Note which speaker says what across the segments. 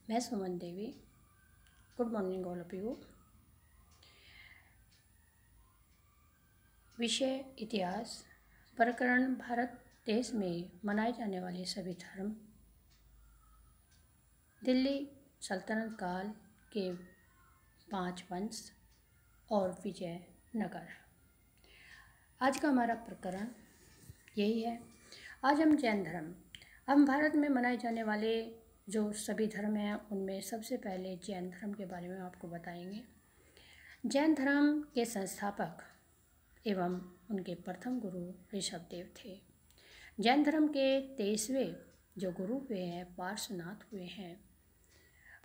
Speaker 1: मैं Suman Devi. Good morning all of you. विषय इतिहास। प्रकरण भारत देश में मनाए जाने वाले सभी धर्म। दिल्ली सल्तनत काल के 5 वंश और विजयनगर। आज का हमारा प्रकरण यही है। आज हम जैन धर्म, हम भारत में मनाए जाने वाले जो सभी धर्म हैं उनमें सबसे पहले जैन धर्म के बारे में आपको बताएंगे। जैन धर्म के संस्थापक एवं उनके प्रथम गुरु ऋषभदेव थे। जैन धर्म के 23वें जो गुरु हुए हैं पार्श्वनाथ हुए हैं।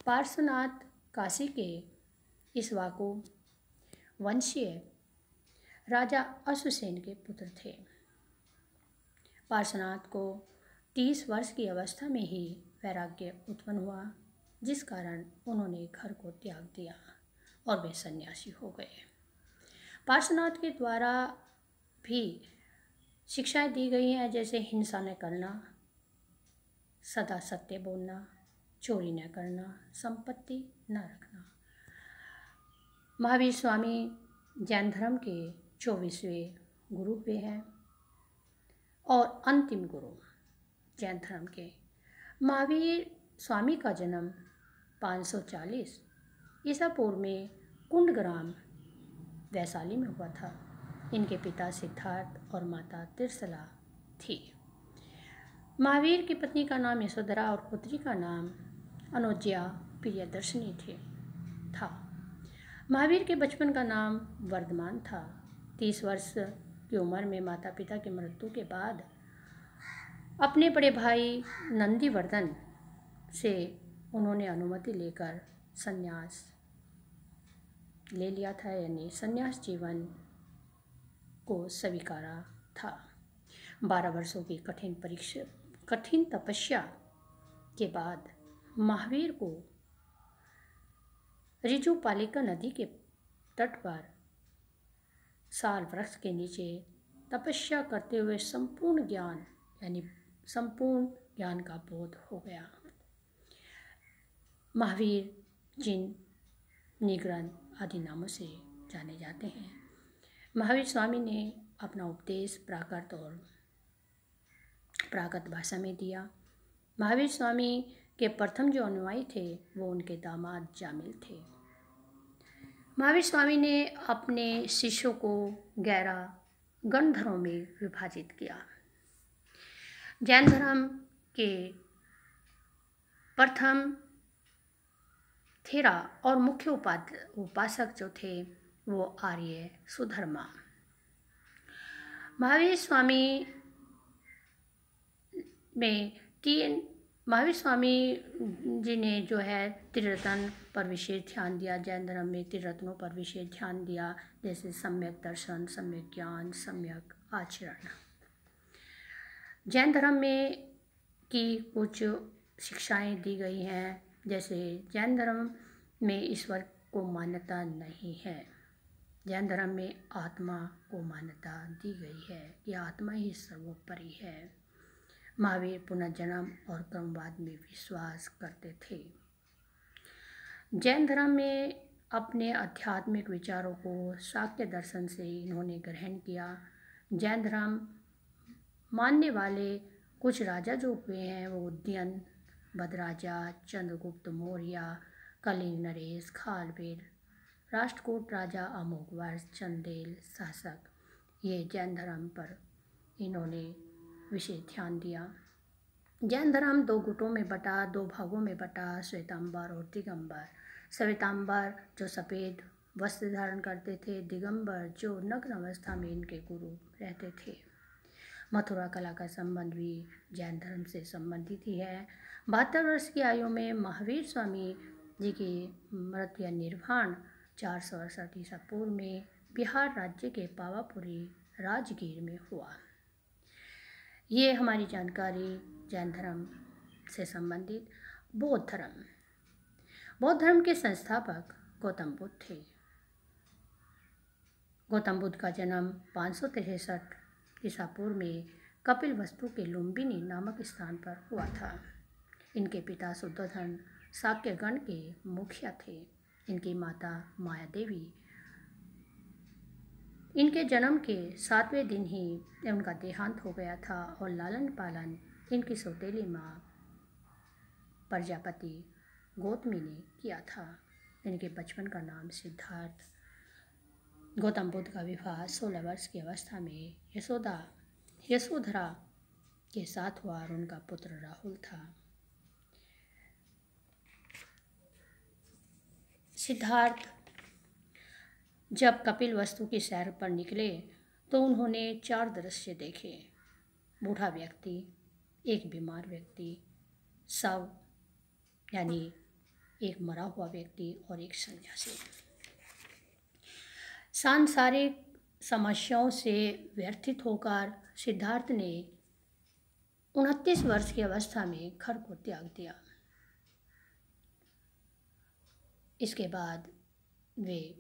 Speaker 1: पार्श्वनाथ काशी के इक्ष्वाकु वंशीय राजा अश्वसेन के पुत्र थे। पार्श्वनाथ को 30 वर्ष की अवस्था में ही वैराग्य उत्पन्न हुआ, जिस कारण उन्होंने घर को त्याग दिया और वे सन्यासी हो गए। पार्श्वनाथ के द्वारा भी शिक्षाएं दी गई हैं, जैसे हिंसा न करना, सदा सत्य बोलना, चोरी न करना, संपत्ति न रखना। महावीर स्वामी जैन धर्म के 24वें गुरु हुए हैं और अंतिम गुरु जैन धर्म के। महावीर स्वामी का जन्म 540 ईसा पूर्व में कुंडग्राम वैशाली में हुआ था। इनके पिता सिद्धार्थ और माता त्रिशला थी। महावीर की पत्नी का नाम यशोधरा और पुत्री का नाम अनुज्ञा प्रियदर्शनी था। महावीर के बचपन का नाम वर्धमान था। 30 वर्ष की उम्र में माता पिता की मृत्यु के बाद अपने बड़े भाई नंदीवर्धन से उन्होंने अनुमति लेकर संन्यास ले लिया था, यानी संन्यास जीवन को स्वीकारा था। 12 वर्षों की कठिन तपस्या के बाद महावीर को ऋजुपालिका नदी के तट पर साल वृक्ष के नीचे तपस्या करते हुए संपूर्ण ज्ञान का बोध हो गया। महावीर जिन निग्रंथ आदि नामों से जाने जाते हैं। महावीर स्वामी ने अपना उपदेश प्राकृत और प्राकृत भाषा में दिया। महावीर स्वामी के प्रथम जो अनुयायी थे वो उनके दामाद जामिल थे। महावीर स्वामी ने अपने शिष्यों को 11 गणधरों में विभाजित किया। जैन धर्म के प्रथम थेरा और मुख्य उपासक जो थे वो आर्य सुधर्मा। महावीर स्वामी जी ने जो है त्रिरत्न पर विशेष ध्यान दिया। जैन धर्म में त्रिरत्नों पर विशेष ध्यान दिया, जैसे सम्यक दर्शन, सम्यक ज्ञान, सम्यक आचरण। जैन धर्म में की कुछ शिक्षाएं दी गई हैं, जैसे जैन धर्म में ईश्वर को मान्यता नहीं है। जैन धर्म में आत्मा को मान्यता दी गई है कि आत्मा ही सर्वोपरि है। महावीर पुनर्जन्म और क्रमवाद में विश्वास करते थे। जैन धर्म में अपने आध्यात्मिक विचारों को शाक्य दर्शन से इन्होंने ग्रहण किया। जैन धर्म मानने वाले कुछ राजा जो हुए हैं वो उदयन भद्राजा, चंद्रगुप्त मौर्य, कलिंग नरेश, खालवीर, राष्ट्रकूट राजा अमोघवर्ष, चंदेल शासक, ये जैन धर्म पर इन्होंने विशेष ध्यान दिया। जैन धर्म 2 गुटों में बटा, 2 भागों में बटा, श्वेतांबर और दिगंबर। श्वेतांबर जो सफ़ेद वस्त्र धारण करते थे, दिगंबर जो नग्न अवस्था में इनके गुरु रहते थे। मथुरा कला का संबंध भी जैन धर्म से संबंधित ही है। 72 वर्ष की आयु में महावीर स्वामी जी की मृत्यु निर्वाण 468 ईसा पूर्व में बिहार राज्य के पावापुरी राजगीर में हुआ। ये हमारी जानकारी जैन धर्म से संबंधित। बौद्ध धर्म के संस्थापक गौतम बुद्ध थे। गौतम बुद्ध का जन्म 563 ईसा पूर्व में कपिलवस्तु के लुम्बिनी नामक स्थान पर हुआ था। इनके पिता शुद्धोधन शाक्यगण के मुखिया थे। इनकी माता माया देवी इनके जन्म के 7वें दिन ही उनका देहांत हो गया था और लालन पालन इनकी सौतेली माँ प्रजापति गौतमी ने किया था। इनके बचपन का नाम सिद्धार्थ। गौतम बुद्ध का विवाह 16 वर्ष की अवस्था में यशोधरा के साथ हुआ और उनका पुत्र राहुल था। सिद्धार्थ जब कपिल वस्तु की सैर पर निकले तो उन्होंने 4 दृश्य देखे। बूढ़ा व्यक्ति, एक बीमार व्यक्ति, शव यानी एक मरा हुआ व्यक्ति और एक सन्यासी। सांसारिक समस्याओं से व्यथित होकर सिद्धार्थ ने 29 वर्ष की अवस्था में घर को त्याग दिया। इसके बाद वे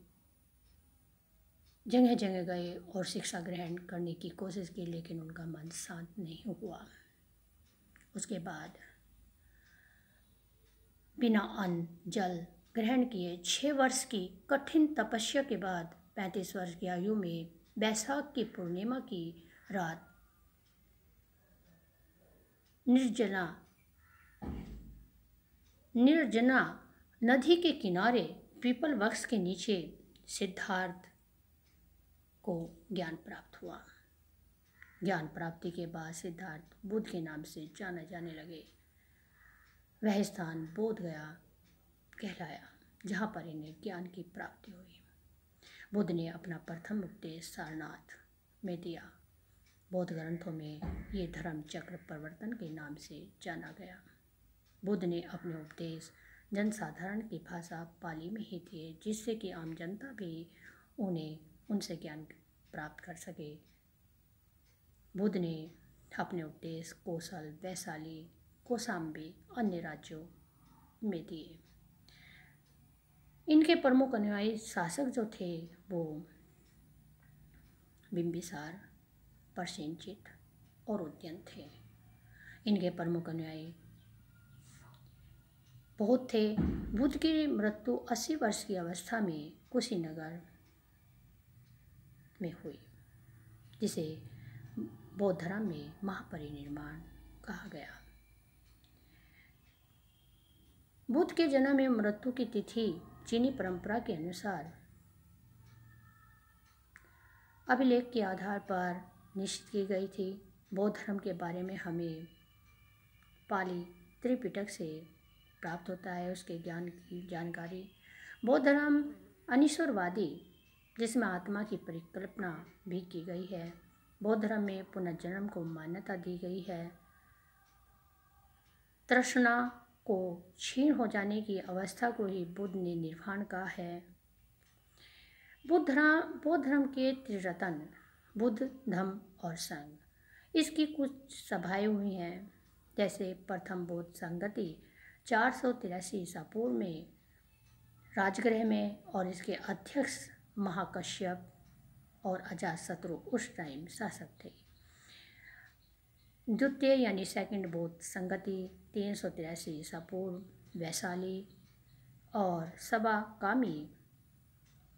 Speaker 1: जगह जगह गए और शिक्षा ग्रहण करने की कोशिश की, लेकिन उनका मन शांत नहीं हुआ। उसके बाद बिना अन्न जल ग्रहण किए 6 वर्ष की कठिन तपस्या के बाद 35 वर्ष की आयु में बैसाख की पूर्णिमा की रात निर्जना नदी के किनारे पीपल वृक्ष के नीचे सिद्धार्थ को ज्ञान प्राप्त हुआ। ज्ञान प्राप्ति के बाद सिद्धार्थ बुद्ध के नाम से जाने जाने लगे। वह स्थान बोध गया कहलाया जहाँ पर इन्हें ज्ञान की प्राप्ति हुई। बुद्ध ने अपना प्रथम उपदेश सारनाथ में दिया। बौद्ध ग्रंथों में ये धर्म चक्र प्रवर्तन के नाम से जाना गया। बुद्ध ने अपने उपदेश जनसाधारण की भाषा पाली में ही दिए, जिससे कि आम जनता भी उनसे ज्ञान प्राप्त कर सके। बुद्ध ने अपने उपदेश कौशल, वैशाली, कौशाम्बी अन्य राज्यों में दिए। इनके प्रमुख अनुयायी शासक जो थे वो बिंबिसार, प्रसेनजित और उदयन थे। इनके प्रमुख अनुयायी बहुत थे। बुद्ध की मृत्यु 80 वर्ष की अवस्था में कुशीनगर में हुई, जिसे बौद्ध धर्म में महापरिनिर्वाण कहा गया। बुद्ध के जन्म एवं मृत्यु की तिथि चीनी परंपरा के अनुसार अभिलेख के आधार पर निश्चित की गई थी। बौद्ध धर्म के बारे में हमें पाली त्रिपिटक से प्राप्त होता है, उसके ज्ञान की जानकारी। बौद्ध धर्म अनिश्वरवादी, जिसमें आत्मा की परिकल्पना भी की गई है। बौद्ध धर्म में पुनर्जन्म को मान्यता दी गई है। तृष्णा को क्षीण हो जाने की अवस्था को ही बुद्ध ने निर्वाण कहा है। बौद्ध धर्म के त्रिरत्न बुद्ध, धम्म और संघ, इसकी कुछ सभाएं हुई हैं। जैसे प्रथम बौद्ध संगति 483 ईसा पूर्व में राजगृह में, और इसके अध्यक्ष महाकश्यप और अजातशत्रु उस टाइम शासक थे। द्वितीय यानी सेकंड बौद्ध संगति 383 ईसा पूर्व वैशाली और सभा कामी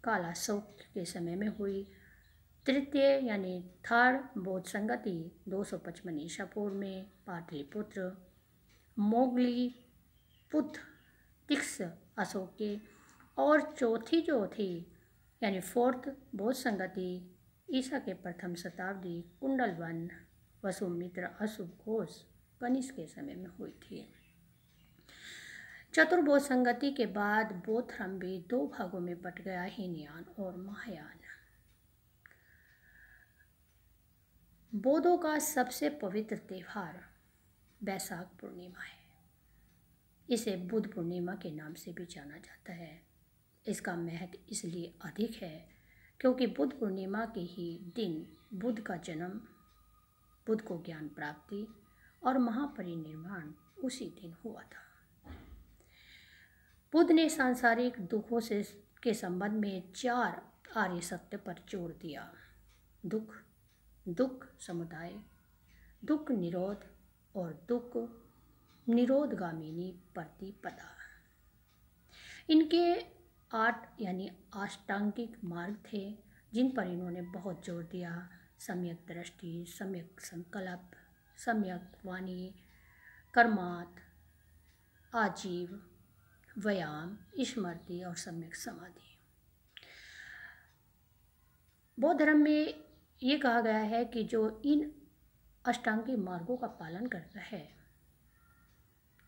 Speaker 1: कालाशोक के समय में हुई। तृतीय यानी थर्ड बौद्ध संगति 255 ईसा पूर्व में पाटलिपुत्र मोगली पुत्र तिक्ष अशोक के, और चौथी जो थी यानी फोर्थ बौद्ध संगति ईसा के प्रथम शताब्दी कुंडलवन वसुमित्र अशुभ घोष कनिष्क के समय में हुई थी। चतुर्बौद्ध संगति के बाद बौद्ध धर्म भी 2 भागों में बट गया, हीनयान और महायान। बौद्धों का सबसे पवित्र त्यौहार बैसाख पूर्णिमा है। इसे बुद्ध पूर्णिमा के नाम से भी जाना जाता है। इसका महत्व इसलिए अधिक है क्योंकि बुद्ध पूर्णिमा के ही दिन बुद्ध का जन्म, बुद्ध को ज्ञान प्राप्ति और महापरिनिर्वाण उसी दिन हुआ था। बुद्ध ने सांसारिक दुखों के संबंध में 4 आर्य सत्य पर जोर दिया। दुख समुदाय, दुख निरोध और दुख निरोधगामिनी प्रतिपदा। इनके 8 यानी अष्टांगिक मार्ग थे जिन पर इन्होंने बहुत जोर दिया। सम्यक दृष्टि, सम्यक संकल्प, सम्यक वाणी, कर्मात, आजीव, व्यायाम, स्मृति और सम्यक समाधि। बौद्ध धर्म में ये कहा गया है कि जो इन अष्टांगिक मार्गों का पालन करता है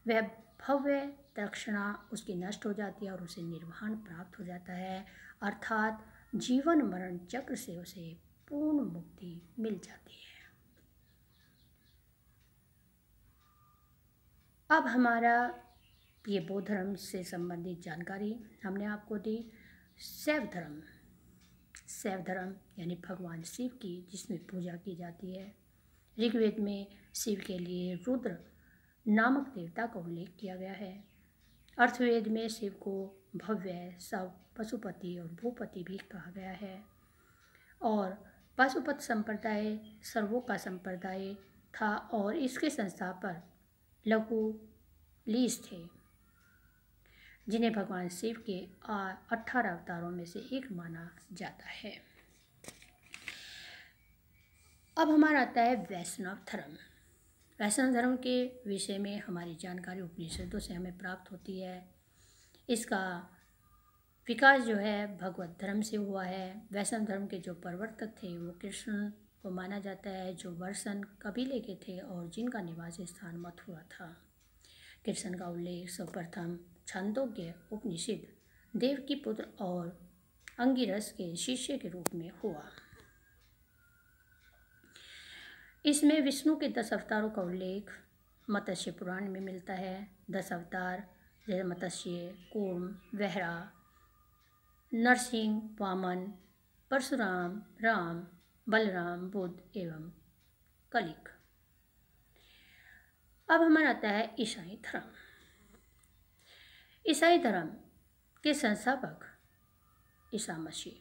Speaker 1: वह भव्य तृष्णा उसकी नष्ट हो जाती है और उसे निर्वाण प्राप्त हो जाता है, अर्थात जीवन मरण चक्र से उसे पूर्ण मुक्ति मिल जाती है। अब हमारा ये बौद्ध धर्म से संबंधित जानकारी हमने आपको दी। शैव धर्म, शैव धर्म यानी भगवान शिव की जिसमें पूजा की जाती है। ऋग्वेद में शिव के लिए रुद्र नामक देवता का उल्लेख किया गया है। अर्थवेद में शिव को भव्य, सब, पशुपति और भूपति भी कहा गया है। और पाशुपत संप्रदाय सर्वों का संप्रदाय था और इसके संस्थापक लघु लीस थे जिन्हें भगवान शिव के 18 अवतारों में से एक माना जाता है। अब हमारा आता है वैष्णव धर्म। वैष्णव धर्म के विषय में हमारी जानकारी उपनिषदों से हमें प्राप्त होती है। इसका विकास जो है भगवत धर्म से हुआ है। वैष्णव धर्म के जो प्रवर्तक थे वो कृष्ण को माना जाता है, जो वर्षण कबीले के थे और जिनका निवास स्थान मथुरा था। कृष्ण का उल्लेख सर्वप्रथम छांदोग्य उपनिषद देव की पुत्र और अंगिरस के शिष्य के रूप में हुआ। इसमें विष्णु के 10 अवतारों का उल्लेख मत्स्य पुराण में मिलता है। 10 अवतार जैसे मत्स्य, कूर्म, वहरा, नरसिंह, वामन, परशुराम, राम, बलराम, बुद्ध एवं कलिक। अब हमारा आता है ईसाई धर्म। ईसाई धर्म के संस्थापक ईसा मसीह।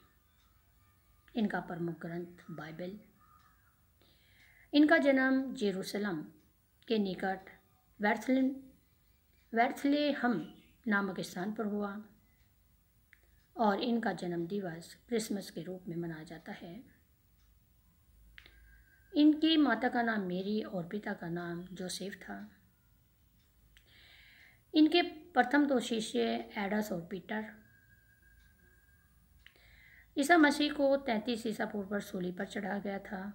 Speaker 1: इनका प्रमुख ग्रंथ बाइबल। इनका जन्म जेरूसलम के निकट वेर्थलेहम नामक स्थान पर हुआ और इनका जन्म दिवस क्रिसमस के रूप में मनाया जाता है। इनकी माता का नाम मेरी और पिता का नाम जोसेफ था। इनके प्रथम 2 शिष्य एडस और पीटर। ईसा मसीह को 33 ईसा पूर्व पर सूली पर चढ़ाया गया था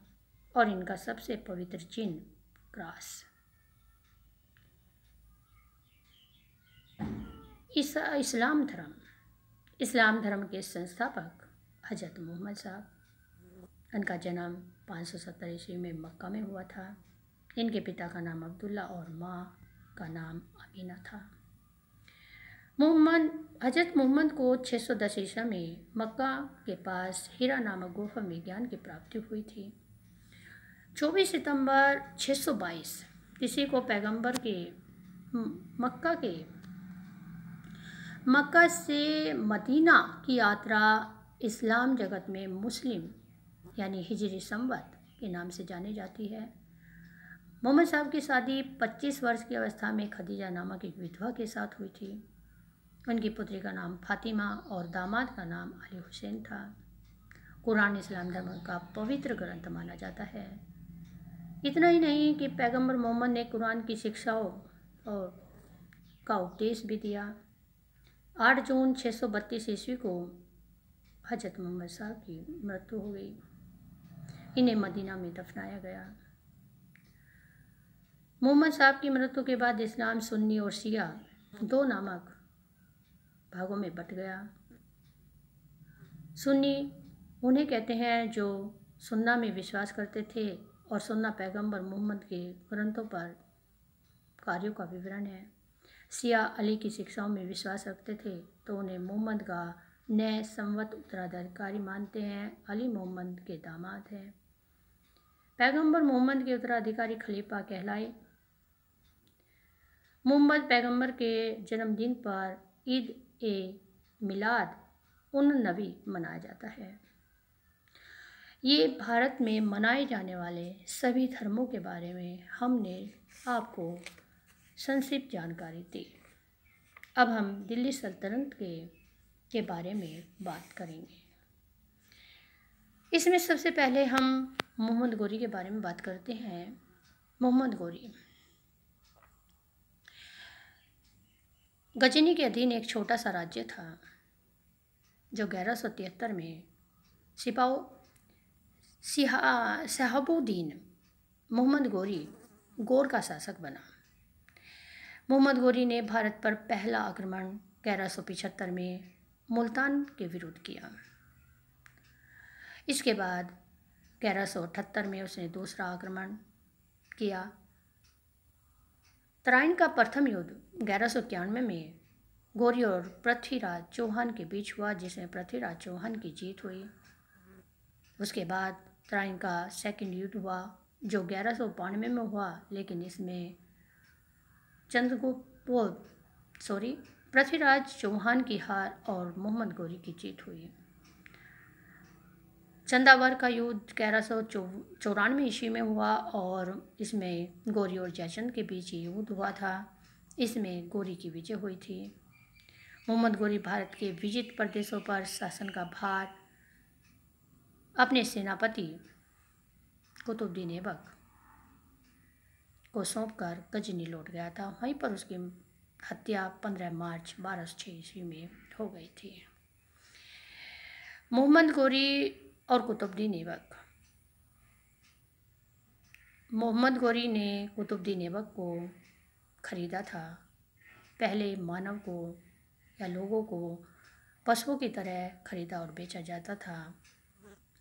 Speaker 1: और इनका सबसे पवित्र चिन्ह क्रॉस। इस्लाम धर्म। इस्लाम धर्म के संस्थापक हजरत मोहम्मद साहब। इनका जन्म 570 ईस्वी में मक्का में हुआ था। इनके पिता का नाम अब्दुल्ला और माँ का नाम अमीना था। हजरत मोहम्मद को 610 ईसा में मक्का के पास हीरा नामक गुफा में ज्ञान की प्राप्ति हुई थी। 24 सितंबर 622 ईस्वी को पैगंबर के मक्का से मदीना की यात्रा इस्लाम जगत में मुस्लिम यानी हिजरी संवत के नाम से जानी जाती है। मोहम्मद साहब की शादी 25 वर्ष की अवस्था में खदीजा नामक एक विधवा के साथ हुई थी। उनकी पुत्री का नाम फातिमा और दामाद का नाम अली हुसैन था। कुरान इस्लाम धर्म का पवित्र ग्रंथ माना जाता है। इतना ही नहीं कि पैगंबर मोहम्मद ने कुरान की शिक्षाओं का उपदेश भी दिया। 8 जून 632 ईस्वी को हजरत मोहम्मद साहब की मृत्यु हो गई। इन्हें मदीना में दफनाया गया। मोहम्मद साहब की मृत्यु के बाद इस्लाम सुन्नी और शिया 2 नामक भागों में बट गया। सुन्नी उन्हें कहते हैं जो सुन्ना में विश्वास करते थे और सुन्ना पैगंबर मोहम्मद के ग्रंथों पर कार्यों का विवरण है। शिया अली की शिक्षाओं में विश्वास रखते थे तो उन्हें मोहम्मद का न्याय संवत उत्तराधिकारी मानते हैं। अली मोहम्मद के दामाद हैं। पैगंबर मोहम्मद के उत्तराधिकारी खलीफा कहलाए। मोहम्मद पैगंबर के जन्मदिन पर ईद ए मिलाद उन नबी मनाया जाता है। ये भारत में मनाए जाने वाले सभी धर्मों के बारे में हमने आपको संक्षिप्त जानकारी दी। अब हम दिल्ली सल्तनत के बारे में बात करेंगे। इसमें सबसे पहले हम मोहम्मद गोरी के बारे में बात करते हैं। मोहम्मद गोरी गजनी के अधीन एक छोटा सा राज्य था जो 1173 में शहाबुद्दीन मोहम्मद गोरी गौर का शासक बना। मोहम्मद गोरी ने भारत पर पहला आक्रमण 1175 में मुल्तान के विरुद्ध किया। इसके बाद 1178 में उसने दूसरा आक्रमण किया। तराइन का प्रथम युद्ध 1191 में गोरी और पृथ्वीराज चौहान के बीच हुआ, जिसमें पृथ्वीराज चौहान की जीत हुई। उसके बाद तराइन का सेकंड युद्ध हुआ जो 1192 में हुआ, लेकिन इसमें पृथ्वीराज चौहान की हार और मोहम्मद गोरी की जीत हुई। चंदावर का युद्ध 1194 ईस्वी में हुआ और इसमें गोरी और जयचंद के बीच ये युद्ध हुआ था। इसमें गोरी की विजय हुई थी। मोहम्मद गोरी भारत के विजित प्रदेशों पर शासन का भार अपने सेनापति कुतुबुद्दीन ऐबक को सौंपकर गजनी लौट गया था। वहीं पर उसकी हत्या 15 मार्च 1206 ईस्वी में हो गई थी। मोहम्मद गोरी और कुतुबुद्दीन ऐबक। मोहम्मद गोरी ने कुतुबुद्दीन ऐबक को खरीदा था। पहले मानव को या लोगों को पशुओं की तरह खरीदा और बेचा जाता था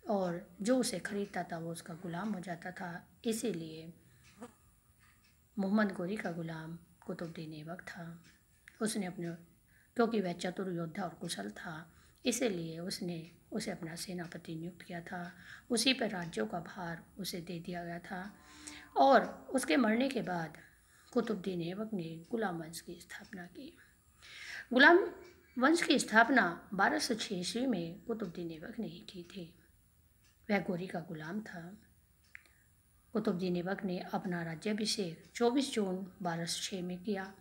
Speaker 1: और जो उसे खरीदता था वो उसका गुलाम हो जाता था। इसीलिए मोहम्मद गोरी का गुलाम कुतुबुद्दीन ऐबक था। उसने क्योंकि वह चतुर योद्धा और कुशल था, इसीलिए उसने उसे अपना सेनापति नियुक्त किया था। उसी पर राज्यों का भार उसे दे दिया गया था और उसके मरने के बाद कुतुबुद्दीन ऐबक ने गुलाम वंश की स्थापना की। गुलाम वंश की स्थापना 1206 ईस्वी में कुतुबुद्दीन ऐबक ने ही की थी। वह गोरी का गुलाम था। कुतुबुद्दीन ऐबक ने अपना राज्याभिषेक 24 जून 1206 में किया।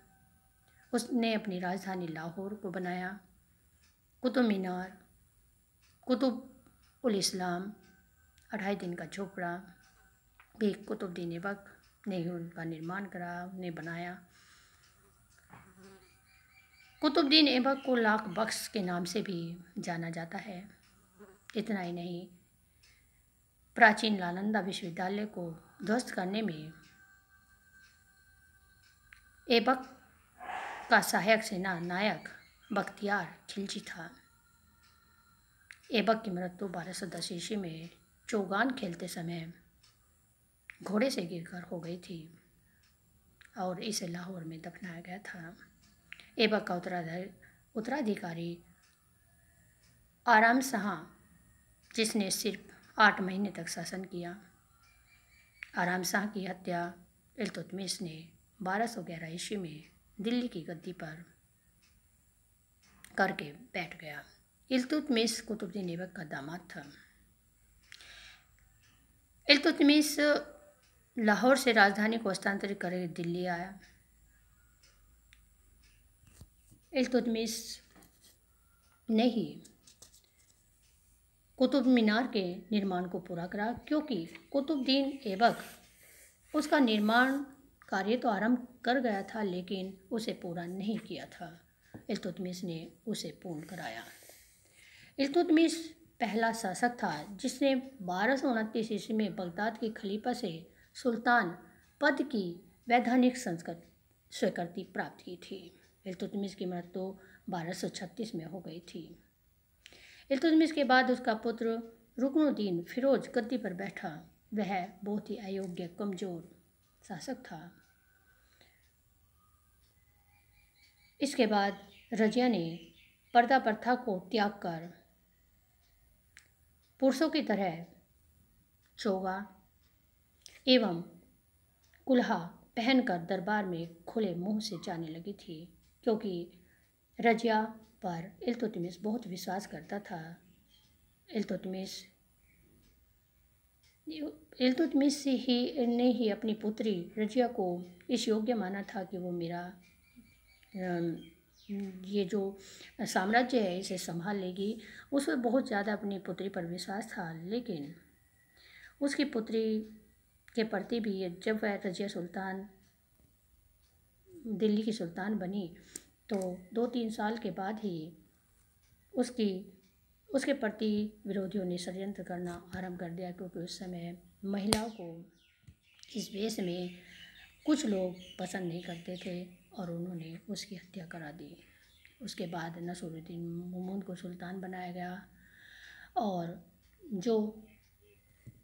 Speaker 1: उसने अपनी राजधानी लाहौर को बनाया। कुतुब मीनार, कुतुब उल इस्लाम, 2.5 दिन का झोपड़ा भी कुतुबुद्दीन ऐबक ने ही उनका निर्माण करा, उन्हें बनाया। कुतुबुद्दीन ऐबक को लाख बख्श के नाम से भी जाना जाता है। इतना ही नहीं, प्राचीन नालंदा विश्वविद्यालय को ध्वस्त करने में ऐबक का सहायक सेना नायक बख्तियार खिलजी था। ऐबक की मृत्यु 1210 ईस्वी में चौगान खेलते समय घोड़े से गिरकर हो गई थी और इसे लाहौर में दफनाया गया था। ऐबक का उत्तराधिकारी आराम शाह, जिसने सिर्फ 8 महीने तक शासन किया। आराम शाह की हत्या इल्तुतमिश ने 1211 ईस्वी में दिल्ली की गद्दी पर करके बैठ गया। इल्तुतमिश कुतुबुद्दीन ऐबक का दामाद था। इल्तुतमिश लाहौर से राजधानी को हस्तांतरित कर दिल्ली आया। इल्तुतमिश ने ही कुतुब मीनार के निर्माण को पूरा करा, क्योंकि कुतुबुद्दीन ऐबक उसका निर्माण कार्य तो आरंभ कर गया था लेकिन उसे पूरा नहीं किया था। इल्तुतमिश ने उसे पूर्ण कराया। इल्तुतमिश पहला शासक था जिसने 1229 ईस्वी में बगदाद के खलीफा से सुल्तान पद की वैधानिक स्वीकृति प्राप्त की थी। इल्तुतमिश की मृत्यु 1236 में हो गई थी। इल्तुतमिश के बाद उसका पुत्र रुकनुद्दीन फिरोज गद्दी पर बैठा। वह बहुत ही अयोग्य, कमजोर शासक था। इसके बाद रजिया ने पर्दा प्रथा को त्याग कर पुरुषों की तरह चोगा एवं कुल्हा पहनकर दरबार में खुले मुंह से जाने लगी थी, क्योंकि रजिया पर इल्तुतमिश बहुत विश्वास करता था। इल्तुतमिश ने ही अपनी पुत्री रजिया को इस योग्य माना था कि वो ये जो साम्राज्य है इसे संभाल लेगी। उसमें बहुत ज़्यादा अपनी पुत्री पर विश्वास था, लेकिन उसकी पुत्री के प्रति भी जब वह रजिया सुल्तान दिल्ली की सुल्तान बनी तो 2-3 साल के बाद ही उसकी उसके प्रति विरोधियों ने षड्यंत्र करना आरंभ कर दिया, क्योंकि उस समय महिलाओं को इस वेश में कुछ लोग पसंद नहीं करते थे और उन्होंने उसकी हत्या करा दी। उसके बाद नसीरुद्दीन महमूद को सुल्तान बनाया गया और जो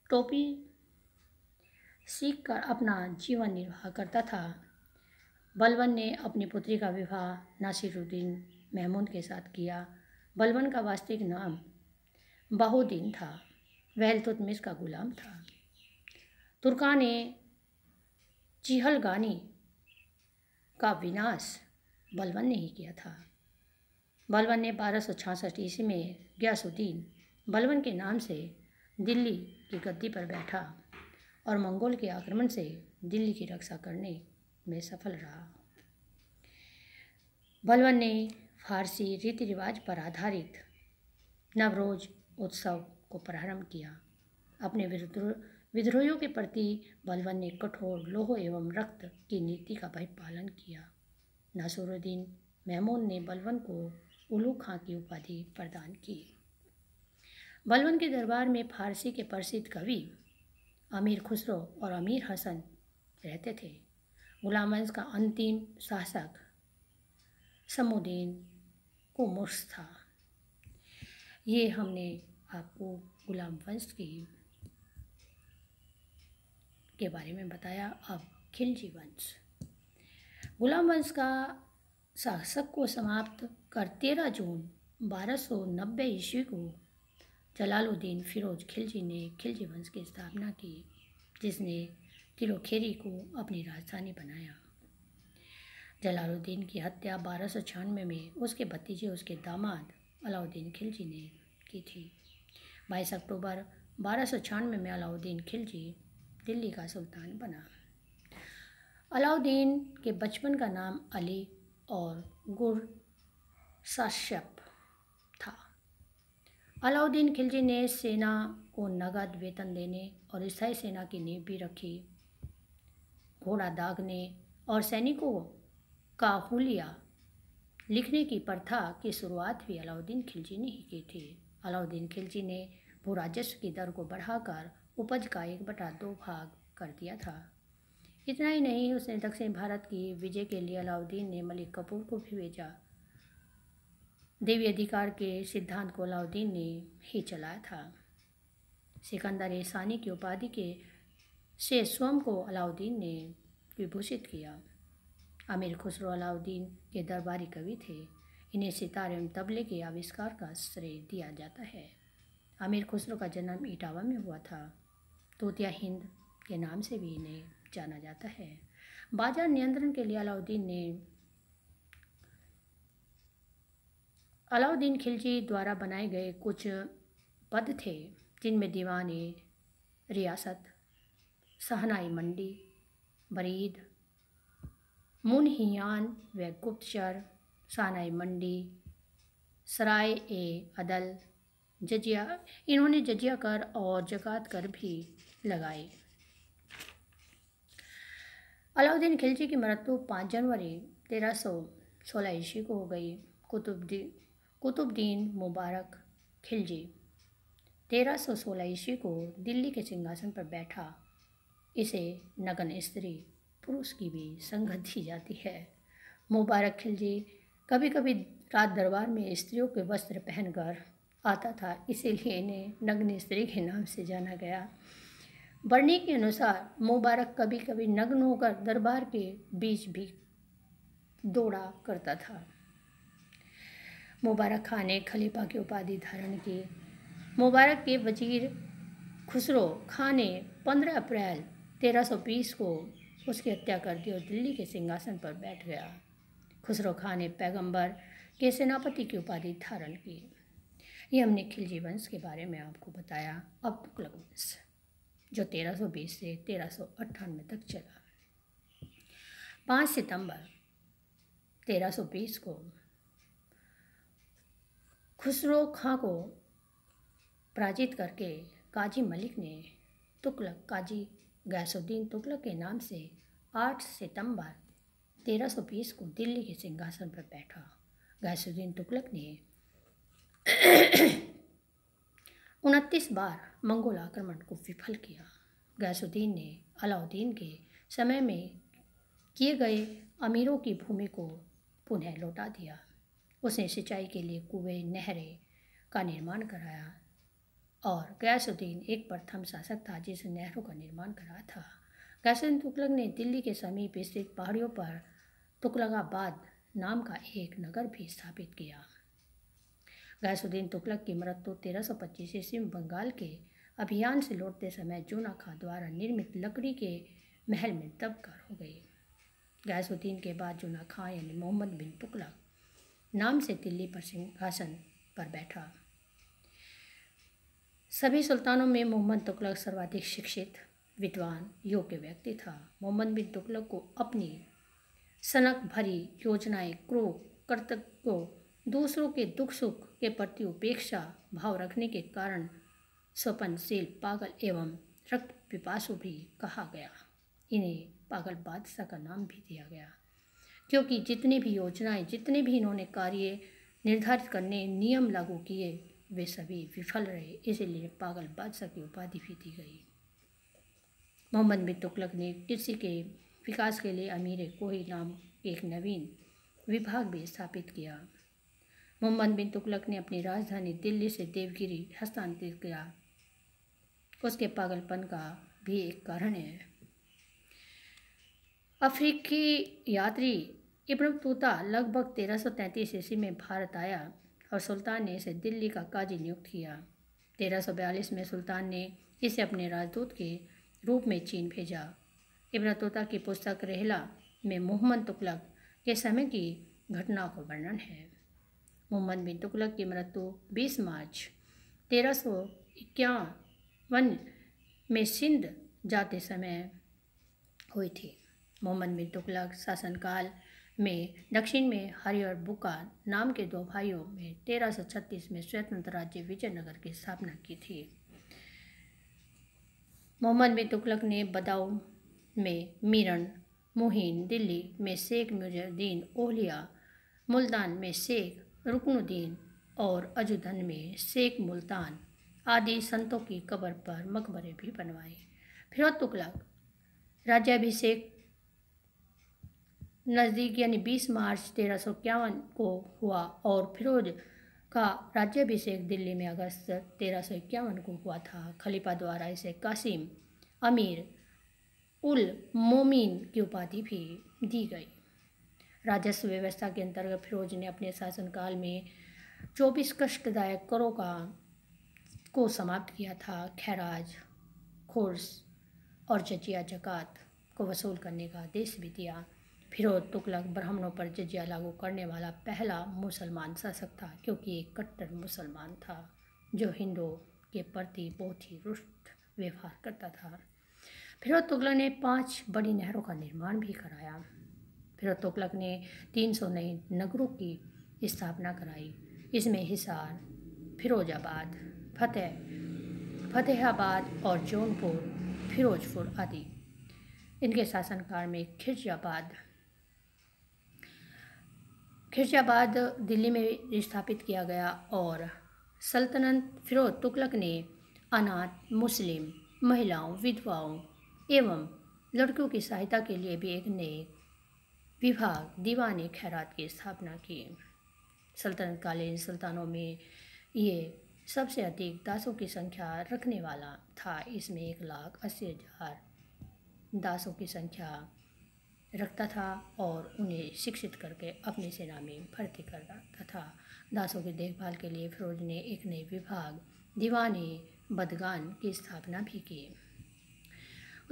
Speaker 1: टोपी सीख कर अपना जीवन निर्वाह करता था। बलबन ने अपनी पुत्री का विवाह नासिरुद्दीन महमूद के साथ किया। बलबन का वास्तविक नाम बहाउद्दीन था। वह इल्तुतमिश का गुलाम था। तुर्कान ने चिहलगानी का विनाश बलबन ने ही किया था। बलबन ने 1266 ईस्वी में गयासुद्दीन बलबन के नाम से दिल्ली की गद्दी पर बैठा और मंगोल के आक्रमण से दिल्ली की रक्षा करने में सफल रहा। बलबन ने फारसी रीति रिवाज पर आधारित नवरोज उत्सव को प्रारंभ किया। अपने विद्रोहियों के प्रति बलबन ने कठोर लौह एवं रक्त की नीति का पालन किया। नासिरुद्दीन महमूद ने बलबन को उलू खां की उपाधि प्रदान की। बलबन के दरबार में फारसी के प्रसिद्ध कवि अमीर खुसरो और अमीर हसन रहते थे। गुलाम वंश का अंतिम शासक शमसुद्दीन कुमुर्स था। ये हमने आपको गुलाम वंश के बारे में बताया। अब खिलजी वंश। गुलाम वंश का शासक को समाप्त कर 13 जून 1290 ईस्वी को जलालुद्दीन फिरोज खिलजी ने खिलजी वंश की स्थापना की, जिसने तिलोखेरी को अपनी राजधानी बनाया। जलालुद्दीन की हत्या 1296 में उसके भतीजे उसके दामाद अलाउद्दीन खिलजी ने की थी। 22 अक्टूबर 1296 में अलाउद्दीन खिलजी दिल्ली का सुल्तान बना। अलाउद्दीन के बचपन का नाम अली और गुरसाशप था। अलाउद्दीन खिलजी ने सेना को नगद वेतन देने और स्थायी सेना की नींव भी रखी। घोड़ा दागने और सैनिकों का हुलिया लिखने की प्रथा की शुरुआत भी अलाउद्दीन खिलजी ने ही की थी। अलाउद्दीन खिलजी ने भू राजस्व की दर को बढ़ाकर उपज का 1/2 भाग कर दिया था। इतना ही नहीं, उसने दक्षिण भारत की विजय के लिए अलाउद्दीन ने मलिक कफूर को भी भेजा। देवी अधिकार के सिद्धांत को अलाउद्दीन ने ही चलाया था। सिकंदर-ए-सानी की उपाधि के से स्वयं को अलाउद्दीन ने विभूषित किया। अमीर खुसरो अलाउद्दीन के दरबारी कवि थे। इन्हें सितार एवं तबले के आविष्कार का श्रेय दिया जाता है। अमीर खुसरो का जन्म इटावा में हुआ था। तोतिया हिंद के नाम से भी इन्हें जाना जाता है। बाजार नियंत्रण के लिए अलाउद्दीन खिलजी द्वारा बनाए गए कुछ पद थे, जिनमें दीवान-ए रियासत, शहनाई मंडी, बरीद, मुनहियान व गुप्तचर, शहनाई मंडी, सराय-ए-अदल, जजिया। इन्होंने जजिया कर और ज़कात कर भी लगाए। अलाउद्दीन खिलजी की मृत्यु 5 जनवरी 1316 ईस्वी को हो गई। कुतुबुद्दीन मुबारक खिलजी 1316 ईस्वी को दिल्ली के सिंहासन पर बैठा। इसे नग्न स्त्री पुरुष की भी संगत दी जाती है। मुबारक खिलजी कभी कभी राज दरबार में स्त्रियों के वस्त्र पहनकर आता था, इसीलिए इन्हें नग्न स्त्री के नाम से जाना गया। वर्णी के अनुसार मुबारक कभी कभी नग्न होकर दरबार के बीच भी दौड़ा करता था। मुबारक खां ने खलीफा की उपाधि धारण की। मुबारक के वजीर खुसरो खां ने 15 अप्रैल 1320 को उसकी हत्या कर दी और दिल्ली के सिंहासन पर बैठ गया। खुसरो खां ने पैगंबर के सेनापति की उपाधि धारण की। ये हमने खिलजी वंश के बारे में आपको बताया। अब तुगलक वंश, जो 1320 से 1398 तक चला। 5 सितंबर 1320 को खुसरो खां को पराजित करके काजी मलिक ने तुगलक काजी गयासुद्दीन तुगलक के नाम से 8 सितंबर 1320 को दिल्ली के सिंहासन पर बैठा। गयासुद्दीन तुगलक ने 29 बार मंगोल आक्रमण को विफल किया। गयासुद्दीन ने अलाउद्दीन के समय में किए गए अमीरों की भूमि को पुनः लौटा दिया। उसने सिंचाई के लिए कुएं, नहरें का निर्माण कराया और गयासुद्दीन एक प्रथम शासक था जिसने नहरों का निर्माण कराया था। गयासुद्दीन तुगलक ने दिल्ली के समीप स्थित पहाड़ियों पर तुगलकाबाद नाम का एक नगर भी स्थापित किया। गयासुद्दीन तुगलक की मृत्यु 1325 ईस्वी में बंगाल के अभियान से लौटते समय जूना खां द्वारा निर्मित लकड़ी के महल में दबकर हो गई। गयासुद्दीन के बाद जूना खां यानी मोहम्मद बिन तुगलक नाम से दिल्ली पर सिंहासन पर बैठा। सभी सुल्तानों में मोहम्मद तुगलक सर्वाधिक शिक्षित, विद्वान, योग्य व्यक्ति था। मोहम्मद बिन तुगलक को अपनी सनक भरी योजनाएं, क्रूर कर्तव्यों, दूसरों के दुख सुख के प्रति उपेक्षा भाव रखने के कारण स्वप्नशील, पागल एवं रक्त पिपासु भी कहा गया। इन्हें पागल बादशाह का नाम भी दिया गया क्योंकि जितनी भी योजनाएं, जितने भी इन्होंने कार्य निर्धारित करने, नियम लागू किए, वे सभी विफल रहे, इसीलिए पागल बादशाह की उपाधि भी दी गई। मोहम्मद बिन तुगलक ने कृषि के विकास के लिए अमीर कोही नाम एक नवीन विभाग भी स्थापित किया। मोहम्मद बिन तुगलक ने अपनी राजधानी दिल्ली से देवगिरी हस्तांतरित किया। उसके पागलपन का भी एक कारण है। अफ्रीकी यात्री इब्न बतूता लगभग 1333 ईस्वी में भारत आया और सुल्तान ने इसे दिल्ली का काजी नियुक्त किया। 1342 में सुल्तान ने इसे अपने राजदूत के रूप में चीन भेजा। इब्न बतूता की पुस्तक रेहला में मोहम्मद तुगलक के समय की घटनाओं का वर्णन है। मोहम्मद बिन तुगलक की मृत्यु 20 मार्च 1351 में सिंध जाते समय हुई थी। मोहम्मद बिन तुगलक शासनकाल में दक्षिण में हरियर बुका नाम के 2 भाइयों में 1336 में स्वतंत्र राज्य विजयनगर की स्थापना की थी। मोहम्मद बिन तुगलक ने बदाऊं में मीरन, मुहिन, दिल्ली में शेख मुइजुद्दीन औलिया, मुल्तान में शेख रुकनुद्दीन और अजुदन में शेख मुल्तान आदि संतों की कब्र पर मकबरे भी बनवाए। फिरोज तुगलक राज्याभिषेक नज़दीक यानी 20 मार्च 1351 को हुआ और फिरोज का राज्याभिषेक दिल्ली में अगस्त 1351 को हुआ था। खलीफा द्वारा इसे कासिम अमीर उल मोमिन की उपाधि भी दी गई। राजस्व व्यवस्था के अंतर्गत फिरोज ने अपने शासनकाल में 24 कष्टदायक करों को समाप्त किया था। खैराज, खुर्स और जजिया जकात को वसूल करने का आदेश भी दिया। फिरोज तुगलक ब्राह्मणों पर जजिया लागू करने वाला पहला मुसलमान शासक था क्योंकि एक कट्टर मुसलमान था जो हिंदुओं के प्रति बहुत ही रुष्ट व्यवहार करता था। फिरोज तुगलक ने 5 बड़ी नहरों का निर्माण भी कराया। फिरोज तुगलक ने 300 नए नगरों की स्थापना कराई। इसमें हिसार, फिरोजाबाद, फतेहाबाद और जौनपुर, फिरोजपुर आदि। इनके शासनकाल में खिरजाबाद दिल्ली में स्थापित किया गया और सल्तनत फिरोज तुगलक ने अनाथ, मुस्लिम महिलाओं, विधवाओं एवं लड़कियों की सहायता के लिए भी एक नए विभाग दीवान खैरात की स्थापना की। सल्तनतकालीन सुल्तानों में ये सबसे अधिक दासों की संख्या रखने वाला था। इसमें 1,80,000 दासों की संख्या रखता था और उन्हें शिक्षित करके अपनी सेना में भर्ती करता था। दासों की देखभाल के लिए फिरोज ने एक नए विभाग दीवाने बदगान की स्थापना भी की।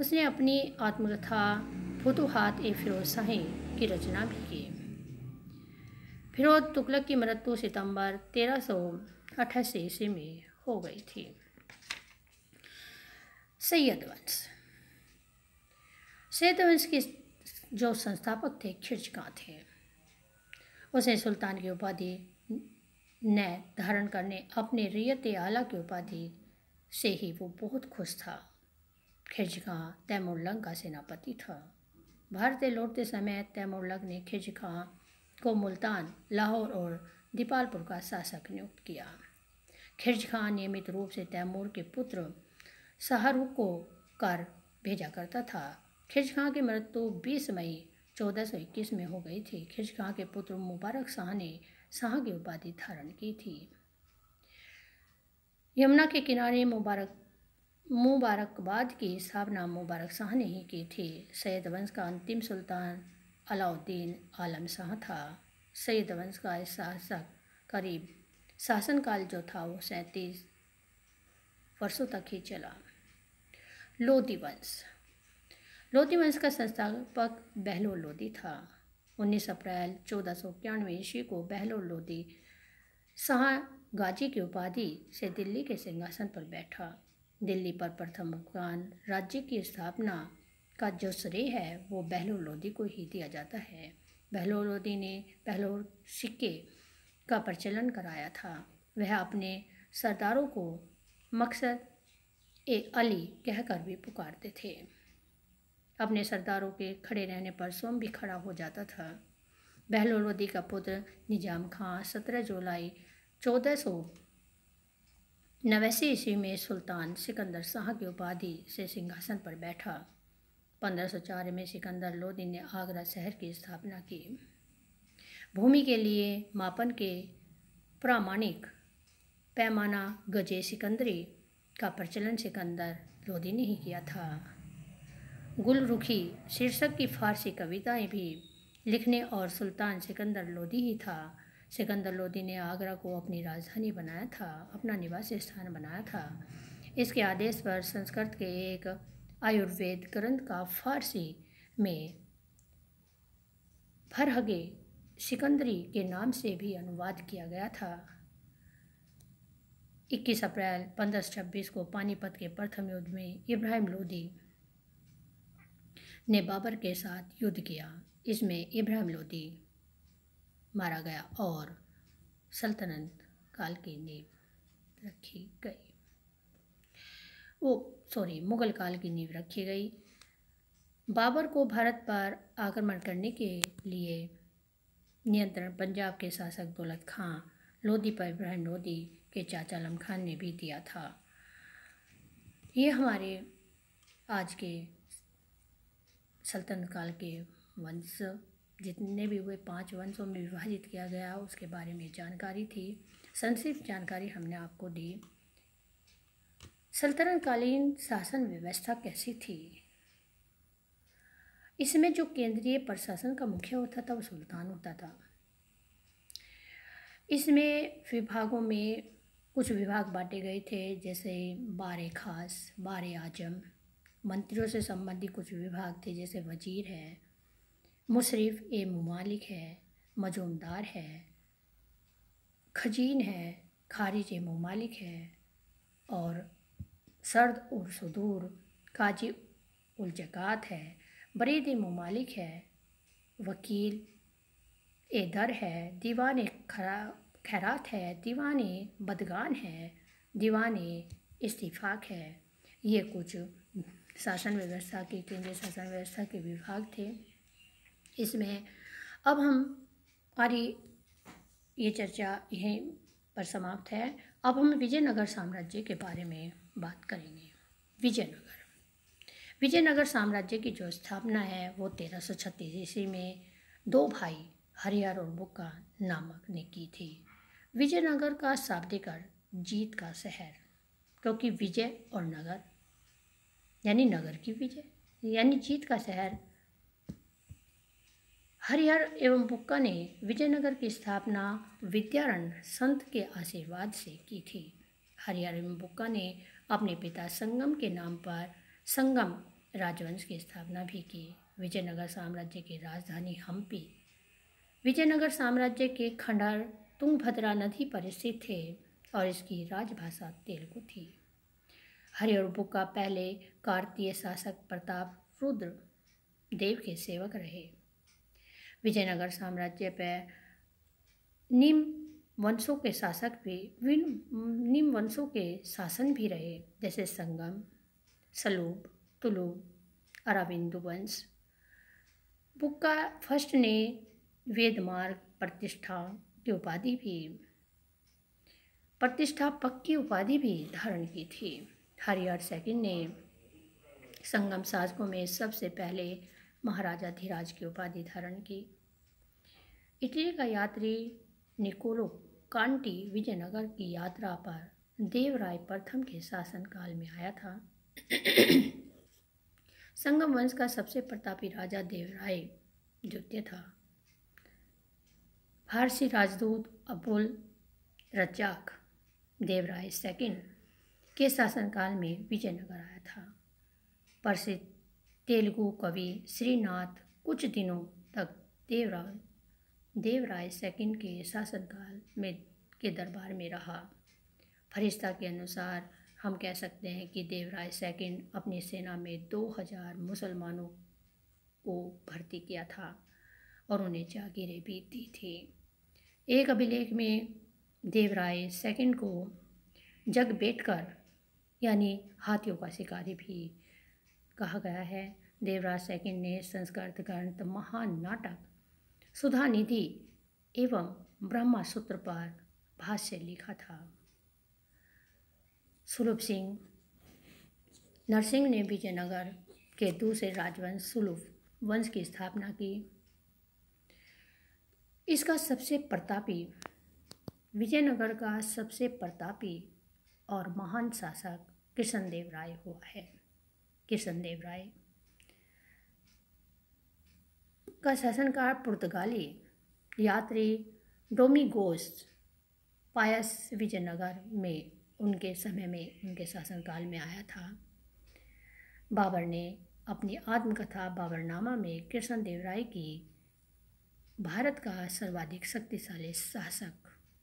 Speaker 1: उसने अपनी आत्मकथा फुतुहात-ए-फिरोज़शाही की रचना भी की। फिरोज तुगलक की मृत्यु सितंबर 1388 ईस्वी में हो गई थी। सैयद वंश के जो संस्थापक थे खिरज खां थे। उसे सुल्तान की उपाधि न धारण करने अपने रियत आला की उपाधि से ही वो बहुत खुश था। खिलजी खां तैमुरलंग का सेनापति था। भारत लौटते समय तैमुरलंग ने खिलजी खां को मुल्तान, लाहौर और दीपालपुर का शासक नियुक्त किया। खिलजी खां नियमित रूप से तैमूर के पुत्र शाहरुख को कर भेजा करता था। खिलजी खां की मृत्यु 20 मई 1421 में हो गई थी। खिलजी खां के पुत्र मुबारक शाह ने शाह की उपाधि धारण की थी। यमुना के किनारे मुबारकबाद की स्थापना मुबारक शाह ने ही की थी। सैयद वंश का अंतिम सुल्तान अलाउद्दीन आलम शाह था। सैयद वंश का शासक करीब शासनकाल जो था वो 37 वर्षों तक ही चला। लोधी वंश। लोधी वंश का संस्थापक बहलोल लोधी था। 19 अप्रैल 1491 ईस्वी को बहलोल लोधी शाह गाजी की उपाधि से दिल्ली के सिंहासन पर बैठा। दिल्ली पर प्रथम अफगान राज्य की स्थापना का जो श्रेय है वो बहलोल लोधी को ही दिया जाता है। बहलोल लोधी ने बहलोल सिक्के का प्रचलन कराया था। वह अपने सरदारों को मकसद ए अली कहकर भी पुकारते थे। अपने सरदारों के खड़े रहने पर स्वयं भी खड़ा हो जाता था। बहलोल लोधी का पुत्र निजाम खां 17 जुलाई 1489 ईस्वी में सुल्तान सिकंदर शाह की उपाधि से सिंहासन पर बैठा। 1504 में सिकंदर लोधी ने आगरा शहर की स्थापना की। भूमि के लिए मापन के प्रामाणिक पैमाना गजे सिकंदरी का प्रचलन सिकंदर लोधी ने ही किया था। गुलरुखी शीर्षक की फारसी कविताएं भी लिखने और सुल्तान सिकंदर लोधी ही था। सिकंदर लोधी ने आगरा को अपनी राजधानी बनाया था, अपना निवास स्थान बनाया था। इसके आदेश पर संस्कृत के एक आयुर्वेद ग्रंथ का फारसी में फरहगे सिकंदरी के नाम से भी अनुवाद किया गया था। 21 अप्रैल 1526 को पानीपत के प्रथम युद्ध में इब्राहिम लोधी ने बाबर के साथ युद्ध किया। इसमें इब्राहिम लोधी मारा गया और सल्तनत काल की नींव रखी गई। मुगल काल की नींव रखी गई। बाबर को भारत पर आक्रमण करने के लिए नियंत्रण पंजाब के शासक दौलत खां लोधी पर इब्राहिम लोधी के चाचा आलम खान ने भी दिया था। ये हमारे आज के सल्तनत काल के वंश जितने भी हुए 5 वंशों में विभाजित किया गया उसके बारे में जानकारी थी। संक्षिप्त जानकारी हमने आपको दी। सल्तनत कालीन शासन व्यवस्था कैसी थी? इसमें जो केंद्रीय प्रशासन का मुखिया होता था वो सुल्तान होता था। इसमें विभागों में कुछ विभाग बांटे गए थे, जैसे बारे खास, बारे आजम। मंत्रियों से संबंधित कुछ विभाग थे, जैसे वजीर है, मुशरिफ ए मुमालिक है, मजूमदार है, खजीन है, खारिज ए मुमालिक है और सर्द और सुदूर काजी उल जकात है, बरीद ए मुमालिक है, वकील ए दर है, दीवान ए खैरात है, दीवान ए बदगान है, दीवान ए इस्तिफाक है। ये कुछ शासन व्यवस्था के केंद्रीय शासन व्यवस्था के विभाग थे। इसमें अब हमारी ये चर्चा यहीं पर समाप्त है। अब हम विजयनगर साम्राज्य के बारे में बात करेंगे। विजयनगर साम्राज्य की जो स्थापना है वो 1336 ईस्वी में 2 भाई हरिहर और बुक्का नामक ने की थी। विजयनगर का शाब्दिक अर्थ जीत का शहर, क्योंकि विजय और नगर यानी नगर की विजय यानी जीत का शहर। हरिहर एवं बुक्का ने विजयनगर की स्थापना विद्यारण्य संत के आशीर्वाद से की थी। हरिहर एवं बुक्का ने अपने पिता संगम के नाम पर संगम राजवंश की स्थापना भी की। विजयनगर साम्राज्य की राजधानी हम्पी विजयनगर साम्राज्य के खंडहर तुंगभद्रा नदी पर स्थित थे और इसकी राजभाषा तेलुगु थी। हरिहर बुक्का पहले कार्तीय शासक प्रताप रुद्र देव के सेवक रहे। विजयनगर साम्राज्य पर वंशों के शासक भी निम्न वंशों के शासन भी रहे, जैसे संगम, सलूब, तुलुब, अराविंदु वंश। बुक्का फर्स्ट ने वेदमार्ग प्रतिष्ठापक की उपाधि भी धारण की थी। हरिहर सेकंड ने संगम शासकों में सबसे पहले महाराजाधिराज की उपाधि धारण की। इटली का यात्री निकोलो कांटी विजयनगर की यात्रा पर देवराय प्रथम के शासनकाल में आया था। संगम वंश का सबसे प्रतापी राजा देवराय द्वितीय था। फारसी राजदूत अबुल रज्जाक देवराय सेकंड के शासनकाल में विजयनगर आया था। प्रसिद्ध तेलुगु कवि श्रीनाथ कुछ दिनों तक देवराय सेकंड के शासनकाल में के दरबार में रहा। फरिश्ता के अनुसार हम कह सकते हैं कि देवराय सेकंड अपनी सेना में 2000 मुसलमानों को भर्ती किया था और उन्हें जागीरें भी दी थी। एक अभिलेख में देवराय सेकंड को जगबेटकर यानी हाथियों का शिकारी भी कहा गया है। देवराय सेकंड ने संस्कृत ग्रंथ महान नाटक सुधानिधि एवं ब्रह्मसूत्र पर भाष्य लिखा था। सुलभ सिंह नरसिंह ने विजयनगर के दूसरे राजवंश सुलभ वंश की स्थापना की। इसका सबसे प्रतापी विजयनगर का सबसे प्रतापी और महान शासक कृष्णदेव राय हुआ है। कृष्णदेव राय का शासनकाल पुर्तगाली यात्री डोमिगोस पायस विजयनगर में उनके समय में उनके शासनकाल में आया था। बाबर ने अपनी आत्मकथा बाबरनामा में कृष्णदेव राय की भारत का सर्वाधिक शक्तिशाली शासक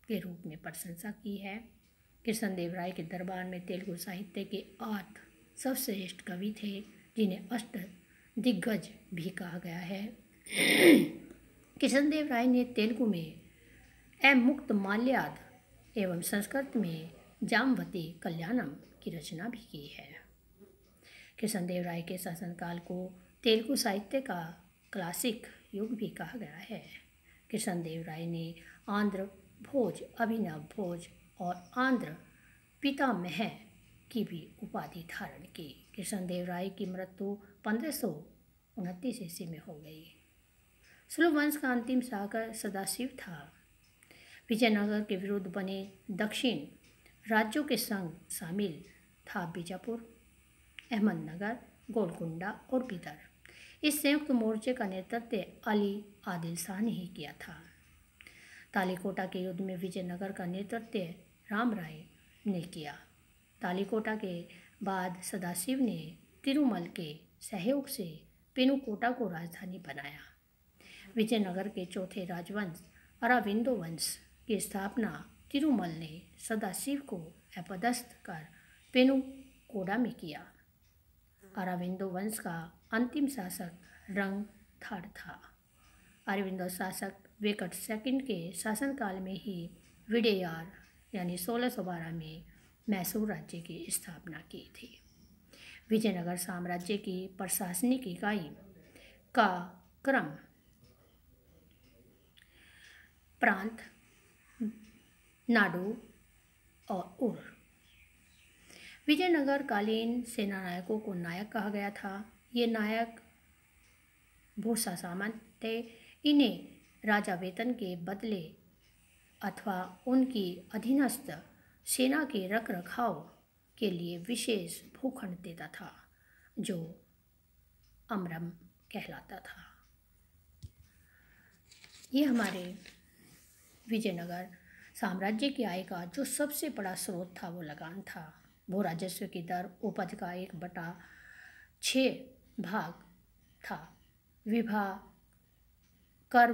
Speaker 1: के रूप में प्रशंसा की है। कृष्णदेव राय के दरबार में तेलुगु साहित्य के 8 सर्वश्रेष्ठ कवि थे, जिन्हें अष्ट दिग्गज भी कहा गया है। कृष्णदेव राय ने तेलुगु में मुक्त माल्याद एवं संस्कृत में जामवती कल्याणम की रचना भी की है। कृष्णदेव राय के शासनकाल को तेलुगु साहित्य का क्लासिक युग भी कहा गया है। कृष्णदेव राय ने आंध्र भोज, अभिनव भोज और आंध्र पितामह की भी उपाधि धारण की। कृष्णदेव राय की मृत्यु 1529 ईस्वी में हो गई। सुलभ वंश का अंतिम शासक सदाशिव था। विजयनगर के विरुद्ध बने दक्षिण राज्यों के संग शामिल था बीजापुर, अहमदनगर, गोलकुंडा और बीदर। इस संयुक्त मोर्चे का नेतृत्व अली आदिल शाह ने ही किया था। तालीकोटा के युद्ध में विजयनगर का नेतृत्व राम राय ने किया। तालीकोटा के बाद सदाशिव ने तिरुमल के सहयोग से पेनुकोटा को राजधानी बनाया। विजयनगर के चौथे राजवंश अराविंदो वंश की स्थापना तिरुमल ने सदाशिव को अपदस्थ कर पेनुकोटा में किया। अराविंदो वंश का अंतिम शासक रंगथाड़ था। अराविंदो शासक वेंकट सेकंड के शासनकाल में ही विडेयार यानी 1612 में मैसूर राज्य की स्थापना की थी। विजयनगर साम्राज्य की प्रशासनिक इकाई का क्रम प्रांत, नाडु और उर। विजयनगर कालीन सेना नायकों को नायक कहा गया था। ये नायक भूसा सामंत थे। इन्हें राजा वेतन के बदले अथवा उनकी अधीनस्थ सेना के रखरखाव के लिए विशेष भूखंड देता था, जो अमरम कहलाता था। ये हमारे विजयनगर साम्राज्य की आय का जो सबसे बड़ा स्रोत था वो लगान था। भू राजस्व की दर उपज का 1/6 भाग था। विवाह कर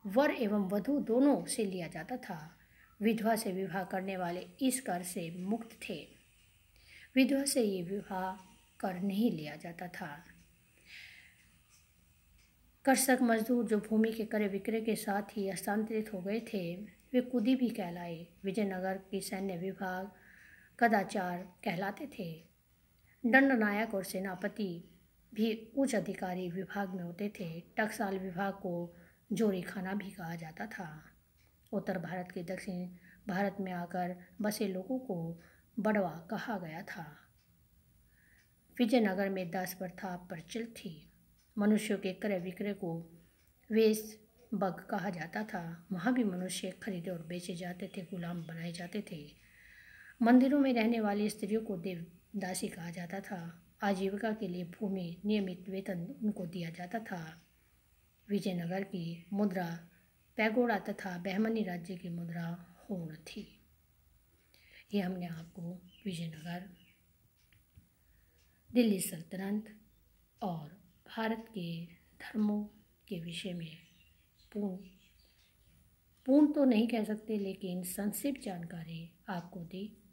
Speaker 1: वर एवं वधू दोनों से लिया जाता था। विधवा से विवाह करने वाले इस कर से मुक्त थे। विधवा से ये विवाह कर नहीं लिया जाता था। कृषक मजदूर जो भूमि के क्रय विक्रय के साथ ही हस्तांतरित हो गए थे, वे कुदी भी कहलाए। विजयनगर के सैन्य विभाग कदाचार कहलाते थे। दंडनायक और सेनापति भी उच्च अधिकारी विभाग में होते थे। टकसाल विभाग को जोरी खाना भी कहा जाता था। उत्तर भारत के दक्षिण भारत में आकर बसे लोगों को बड़वा कहा गया था। विजयनगर में दास प्रथा प्रचलित थी। मनुष्यों के क्रय विक्रय को वेश बग कहा जाता था। वहाँ भी मनुष्य खरीदे और बेचे जाते थे, गुलाम बनाए जाते थे। मंदिरों में रहने वाली स्त्रियों को देवदासी कहा जाता था। आजीविका के लिए भूमि नियमित वेतन उनको दिया जाता था। विजयनगर की मुद्रा पैगोड़ा तथा बहमनी राज्य की मुद्रा होड़ थी। ये हमने आपको विजयनगर, दिल्ली सल्तनत और भारत के धर्मों के विषय में पूर्ण तो नहीं कह सकते, लेकिन संक्षिप्त जानकारी आपको दी।